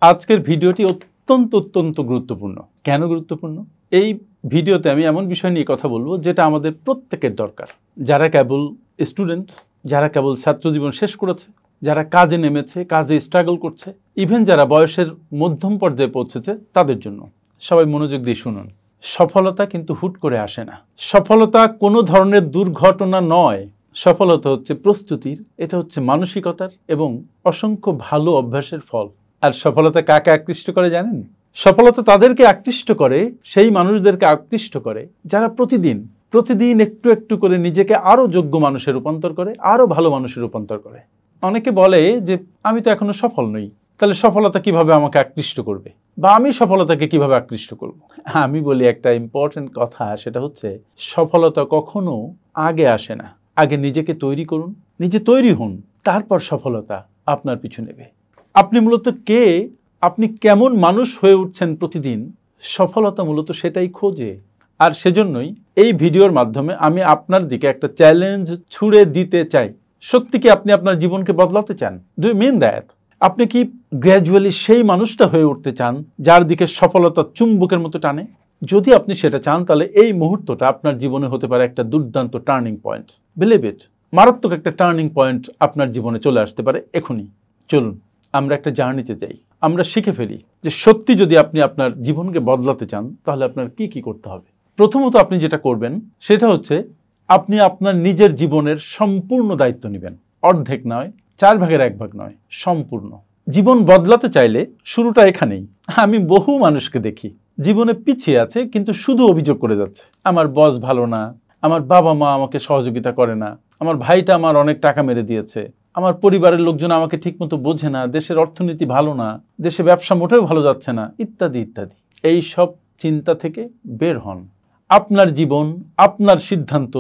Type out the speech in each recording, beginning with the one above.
আজকের ভিডিওটি অত্যন্ত গুরুত্বপূর্ণ। কেন গুরুত্বপূর্ণ? এই ভিডিওতে আমি এমন বিষয় নিয়ে কথা বলবো যেটা আমাদের প্রত্যেকের দরকার। যারা কেবল স্টুডেন্ট, যারা কেবল ছাত্রজীবন শেষ করেছে, যারা কাজে নেমেছে, কাজে স্ট্রাগল করছে, ইভেন যারা বয়সের মধ্যম পর্যায়ে পৌঁছেছে, তাদের জন্য। সবাই মনোযোগ দিয়ে শুনুন। সফলতা কিন্তু হুট করে আসে না। সফলতা কোনো ধরনের দুর্ঘটনা নয়। সফলতা হচ্ছে প্রস্তুতির, এটা হচ্ছে মানসিকতার এবং অসংখ্য ভালো অভ্যাসের ফল। আর সফলতা কাকে আকৃষ্ট করে জানেন? সফলতা তাদেরকে আকৃষ্ট করে, সেই মানুষদেরকে আকৃষ্ট করে যারা প্রতিদিন একটু একটু করে নিজেকে আরো যোগ্য মানুষে রূপান্তর করে, আরো ভালো মানুষে রূপান্তর করে। অনেকে বলে যে আমি তো এখনো সফল নই, তাহলে সফলতা কিভাবে আমাকে আকৃষ্ট করবে, বা আমি সফলতাকে কিভাবে আকৃষ্ট করব? আমি বলি একটা ইম্পর্টেন্ট কথা, সেটা হচ্ছে সফলতা কখনো আগে আসে না। আগে নিজেকে তৈরি করুন, নিজে তৈরি হন, তারপর সফলতা আপনার পিছু নেবে। আপনি মূলত কে, আপনি কেমন মানুষ হয়ে উঠছেন প্রতিদিন, সফলতা মূলত সেটাই খোঁজে। আর সেজন্যই এই ভিডিওর মাধ্যমে আমি আপনার দিকে একটা চ্যালেঞ্জ ছুড়ে দিতে চাই। সত্যি কি আপনি আপনার জীবনকে বদলাতে চান? Do you mean that? আপনি কি গ্র্যাজুয়ালি সেই মানুষটা হয়ে উঠতে চান যার দিকে সফলতা চুম্বকের মতো টানে? যদি আপনি সেটা চান, তাহলে এই মুহূর্তটা আপনার জীবনে হতে পারে একটা দুর্দান্ত টার্নিং পয়েন্ট। বিলিভ ইট, মারাত্মক একটা টার্নিং পয়েন্ট আপনার জীবনে চলে আসতে পারে এখনই। চলুন আমরা একটা জার্নিতে যাই, আমরা শিখে ফেলি যে সত্যি যদি আপনি আপনার জীবনকে বদলাতে চান, তাহলে আপনার কি কি করতে হবে। প্রথমত আপনি যেটা করবেন সেটা হচ্ছে আপনি আপনার নিজের জীবনের সম্পূর্ণ দায়িত্ব নেবেন। অর্ধেক নয়, 1/4 নয়, সম্পূর্ণ। জীবন বদলাতে চাইলে শুরুটা এখানেই। আমি বহু মানুষকে দেখি জীবনে পিছিয়ে আছে, কিন্তু শুধু অভিযোগ করে যাচ্ছে, আমার বস ভালো না, আমার বাবা মা আমাকে সহযোগিতা করে না, আমার ভাইটা আমার অনেক টাকা মেরে দিয়েছে, আমার পরিবারের লোকজন আমাকে ঠিকমতো বোঝে না, দেশের অর্থনীতি ভালো না, দেশে ব্যবসা মোটেও ভালো যাচ্ছে না, ইত্যাদি ইত্যাদি। এই সব চিন্তা থেকে বের হন। আপনার জীবন, আপনার সিদ্ধান্ত,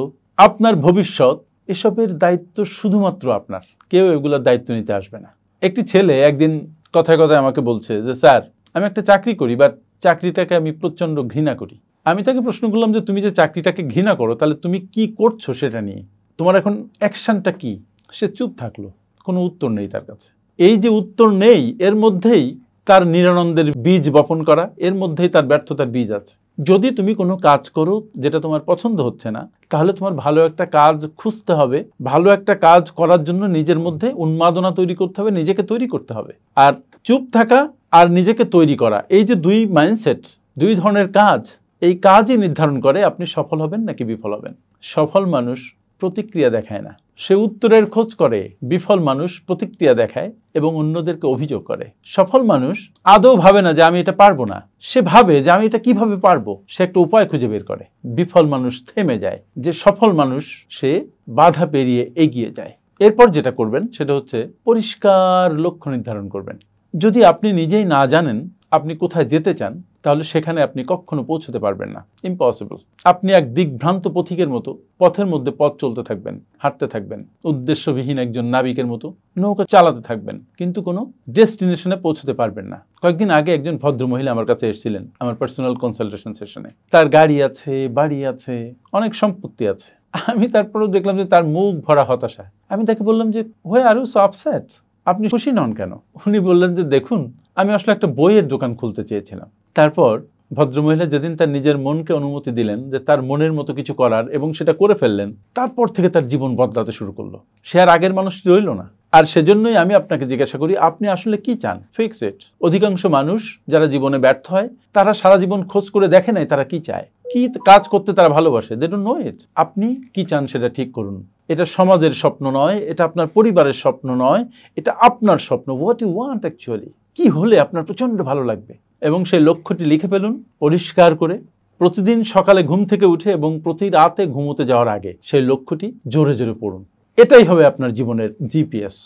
আপনার ভবিষ্যৎ, এসবের দায়িত্ব শুধুমাত্র আপনার। কেউ এগুলোর দায়িত্ব নিতে আসবে না। একটি ছেলে একদিন কথায় কথায় আমাকে বলছে যে স্যার, আমি একটা চাকরি করি, বাট চাকরিটাকে আমি প্রচণ্ড ঘৃণা করি। আমি তাকে প্রশ্ন করলাম যে তুমি যে চাকরিটাকে ঘৃণা করো, তাহলে তুমি কি করছো সেটা নিয়ে, তোমার এখন অ্যাকশনটা কি? সে চুপ থাকলো, কোনো উত্তর নেই তার কাছে। এই যে উত্তর নেই, এর মধ্যেই তার নিরানন্দের বীজ বপন করা, এর মধ্যেই তার ব্যর্থতার বীজ আছে। যদি তুমি কোনো কাজ করো যেটা তোমার পছন্দ হচ্ছে না, তাহলে তোমার ভালো একটা কাজ খুঁজতে হবে। ভালো একটা কাজ করার জন্য নিজের মধ্যে উন্মাদনা তৈরি করতে হবে, নিজেকে তৈরি করতে হবে। আর চুপ থাকা আর নিজেকে তৈরি করা, এই যে দুই মাইন্ডসেট, দুই ধরনের কাজ, এই কাজই নির্ধারণ করে আপনি সফল হবেন নাকি বিফল হবেন। সফল মানুষ প্রতিক্রিয়া দেখায় না, সে উত্তরের খোঁজ করে। বিফল মানুষ প্রতিক্রিয়া দেখায় এবং অন্যদেরকে অভিযোগ করে। সফল মানুষ আদৌ ভাবে না যে আমি এটা পারবো না, সে ভাবে যে আমি এটা কিভাবে পারবো, সে একটা উপায় খুঁজে বের করে। বিফল মানুষ থেমে যায়, যে সফল মানুষ সে বাধা পেরিয়ে এগিয়ে যায়। এরপর যেটা করবেন সেটা হচ্ছে পরিষ্কার লক্ষ্য নির্ধারণ করবেন। যদি আপনি নিজেই না জানেন আপনি কোথায় যেতে চান, তাহলে সেখানে আপনি কখনো পৌঁছতে পারবেন না, ইম্পসিবল। আপনি এক দিকভ্রান্ত পথিকের মতো পথের মধ্যে পথ চলতে থাকবেন, হাঁটতে থাকবেন, উদ্দেশ্যবিহীন একজন নাবিকের মতো নৌকা চালাতে থাকবেন, কিন্তু কোনো ডেস্টিনেশনে পৌঁছতে পারবেন না। কয়েকদিন আগে একজন ভদ্রমহিলা আমার কাছে এসেছিলেন আমার পার্সোনাল কনসালটেশন সেশনে। তার গাড়ি আছে, বাড়ি আছে, অনেক সম্পত্তি আছে। আমি তারপরেও দেখলাম যে তার মুখ ভরা হতাশা। আমি তাকে বললাম যে why are you so upset, আপনি খুশি নন কেন? উনি বললেন যে দেখুন, আমি আসলে একটা বইয়ের দোকান খুলতে চেয়েছিলাম। তারপর ভদ্রমহিলা যেদিন তার নিজের মনকে অনুমতি দিলেন যে তার মনের মতো কিছু করার, এবং সেটা করে ফেললেন, তারপর থেকে তার জীবন বদলাতে শুরু করলো। সে আর আগের মানুষটি রইল না। আর সেজন্যই আমি আপনাকে জিজ্ঞাসা করি, আপনি আসলে কি চান? Fix it. অধিকাংশ মানুষ যারা জীবনে ব্যর্থ হয়, তারা সারা জীবন খোঁজ করে দেখে নাই তারা কি চায়, কি কাজ করতে তারা ভালোবাসে। দে ডোন্ট নো ইট। আপনি কি চান সেটা ঠিক করুন। এটা সমাজের স্বপ্ন নয়, এটা আপনার পরিবারের স্বপ্ন নয়, এটা আপনার স্বপ্ন। হোয়াট ইউ ওয়ান্ট অ্যাকচুয়ালি, কি হলে আপনার প্রচন্ড ভালো লাগবে। এবং সেই লক্ষ্যটি লিখে ফেলুন পরিষ্কার করে। প্রতিদিন সকালে ঘুম থেকে উঠে এবং প্রতি রাতে ঘুমোতে যাওয়ার আগে সেই লক্ষ্যটি জোরে জোরে পড়ুন। এটাই হবে আপনার জীবনের জিপিএস।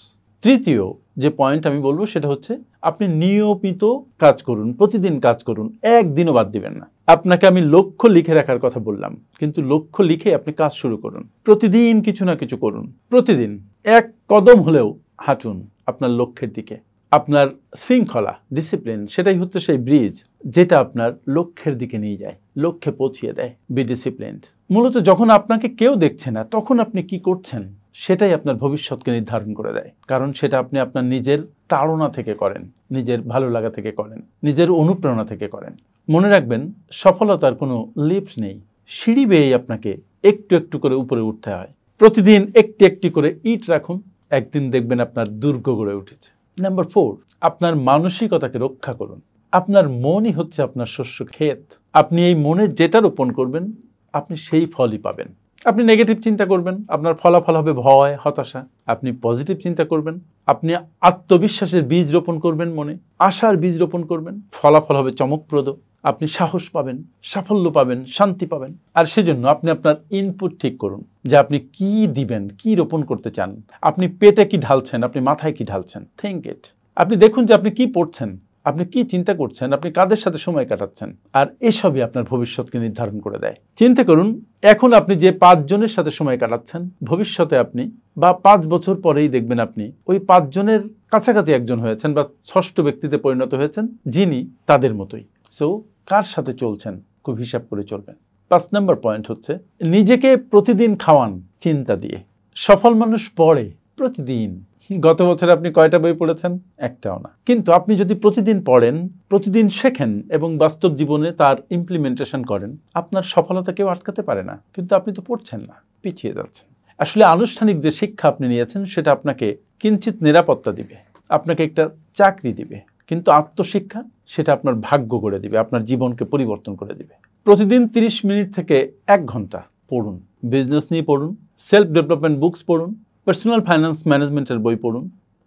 তৃতীয় যে পয়েন্ট আমি বলবো সেটা হচ্ছে আপনি নিয়মিত কাজ করুন, প্রতিদিন কাজ করুন, একদিনও বাদ দিবেন না। আপনাকে আমি লক্ষ্য লিখে রাখার কথা বললাম, কিন্তু লক্ষ্য লিখে আপনি কাজ শুরু করুন। প্রতিদিন কিছু না কিছু করুন, প্রতিদিন এক কদম হলেও হাঁটুন আপনার লক্ষ্যের দিকে। আপনার শৃঙ্খলা, ডিসিপ্লিন, সেটাই হচ্ছে সেই ব্রিজ যেটা আপনার লক্ষ্যের দিকে নিয়ে যায়, লক্ষ্যে পৌঁছিয়ে দেয়। Be disciplined. মূলত যখন আপনাকে কেউ দেখছে না, তখন আপনি কি করছেন সেটাই আপনার ভবিষ্যৎকে নির্ধারণ করে দেয়, কারণ সেটা আপনি আপনার নিজের তাড়না থেকে করেন। নিজের ভালো লাগা থেকে করেন, নিজের অনুপ্রেরণা থেকে করেন। মনে রাখবেন, সফলতার কোনো লিফট নেই, সিঁড়ি বেয়ে আপনাকে একটু একটু করে উপরে উঠতে হয়। প্রতিদিন একটি একটি করে ইট রাখুন, একদিন দেখবেন আপনার দুর্গ গড়ে উঠেছে। নাম্বার 4, আপনার মানসিকতাকে রক্ষা করুন। আপনার মনই হচ্ছে আপনার শস্য ক্ষেত। আপনি এই মনে যেটা রোপণ করবেন, আপনি সেই ফলই পাবেন। আপনি নেগেটিভ চিন্তা করবেন, আপনার ফলাফল হবে ভয়, হতাশা। আপনি পজিটিভ চিন্তা করবেন, আপনি আত্মবিশ্বাসের বীজ রোপণ করবেন, মনে আশার বীজ রোপণ করবেন, ফলাফল হবে চমকপ্রদ। আপনি সাহস পাবেন, সাফল্য পাবেন, শান্তি পাবেন। আর সেজন্য আপনি আপনার ইনপুট ঠিক করুন যে আপনি কি দিবেন, কি রোপণ করতে চান। আপনি পেটে কি ঢালছেন, আপনি মাথায় কি ঢালছেন। Think it. আপনি দেখুন যে আপনি কি পড়ছেন, আপনি কি চিন্তা করছেন, আপনি কাদের সাথে সময় কাটাচ্ছেন। আর এসবই আপনার ভবিষ্যৎকে নির্ধারণ করে দেয়। চিন্তা করুন, এখন আপনি যে 5 জনের সাথে সময় কাটাচ্ছেন, ভবিষ্যতে আপনি বা 5 বছর পরেই দেখবেন আপনি ওই 5 জনের কাছাকাছি একজন হয়েছেন বা ষষ্ঠ ব্যক্তিতে পরিণত হয়েছেন যিনি তাদের মতোই। সো কার সাথে চলছেন খুব হিসাব করে চলবেন। 5 নম্বর পয়েন্ট হচ্ছে নিজেকে প্রতিদিন খাওয়ান চিন্তা দিয়ে। সফল মানুষ পড়ে প্রতিদিন। গত বছর আপনি কয়টা বই পড়েছেন? একটাও না। কিন্তু আপনি যদি প্রতিদিন পড়েন, প্রতিদিন শেখেন এবং বাস্তব জীবনে তার ইমপ্লিমেন্টেশন করেন, আপনার সফলতা কেউ আটকাতে পারে না। কিন্তু আপনি তো পড়ছেন না, পিছিয়ে যাচ্ছেন। আসলে আনুষ্ঠানিক যে শিক্ষা আপনি নিয়েছেন সেটা আপনাকে কিঞ্চিত নিরাপত্তা দিবে, আপনাকে একটা চাকরি দিবে, কিন্তু আত্মশিক্ষা সেটা আপনার ভাগ্য করে দিবে, আপনার জীবনকে পরিবর্তন করে দিবে। প্রতিদিন 30 মিনিট থেকে 1 ঘন্টা পড়ুন। বিজনেস নিয়ে পড়ুন, সেলফ ডেভেলপমেন্ট বুকস পড়ুন, পার্সোনাল ফাইন্যান্স ম্যানেজমেন্টের বই পড়ুন,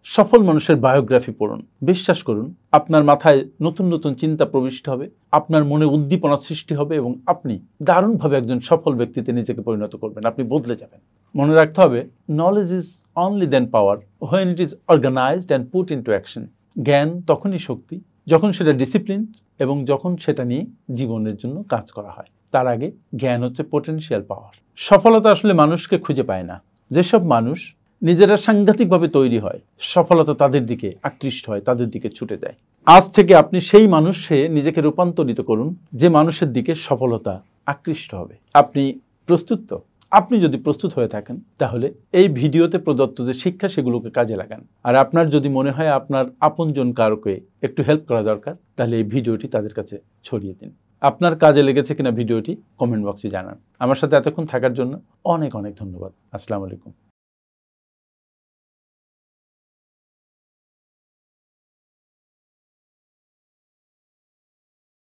সফল মানুষের বায়োগ্রাফি পড়ুন। বিশ্বাস করুন, আপনার মাথায় নতুন নতুন চিন্তা প্রবিষ্ট হবে, আপনার মনে উদ্দীপনা সৃষ্টি হবে এবং আপনি দারুণভাবে একজন সফল ব্যক্তিতে নিজেকে পরিণত করবেন। আপনি বদলে যাবেন। মনে রাখতে হবে, knowledge is only then power when it is organised and put into action. জ্ঞান তখনই শক্তি যখন সেটা ডিসিপ্লিন এবং যখন সেটা নিয়ে জীবনের জন্য কাজ করা হয়। তার আগে জ্ঞান হচ্ছে পোটেনশিয়াল পাওয়ার। সফলতা আসলে মানুষকে খুঁজে পায় না। যেসব মানুষ নিজেরা সাংঘাতিকভাবে তৈরি হয়, সফলতা তাদের দিকে আকৃষ্ট হয়, তাদের দিকে ছুটে যায়। আজ থেকে আপনি সেই মানুষে নিজেকে রূপান্তরিত করুন যে মানুষের দিকে সফলতা আকৃষ্ট হবে। আপনি প্রস্তুত তো? আপনি যদি প্রস্তুত হয়ে থাকেন তাহলে এই ভিডিওতে প্রদত্ত যে শিক্ষা সেগুলোকে কাজে লাগান। আর আপনার যদি মনে হয় আপনার আপনজন কারোকে একটু হেল্প করা দরকার, তাহলে এই ভিডিওটি তাদের কাছে ছড়িয়ে দিন। আপনার কাজে লেগেছে কিনা ভিডিওটি কমেন্ট বক্সে জানান। আমার সাথে এতক্ষণ থাকার জন্য অনেক অনেক ধন্যবাদ। আসসালামু আলাইকুম।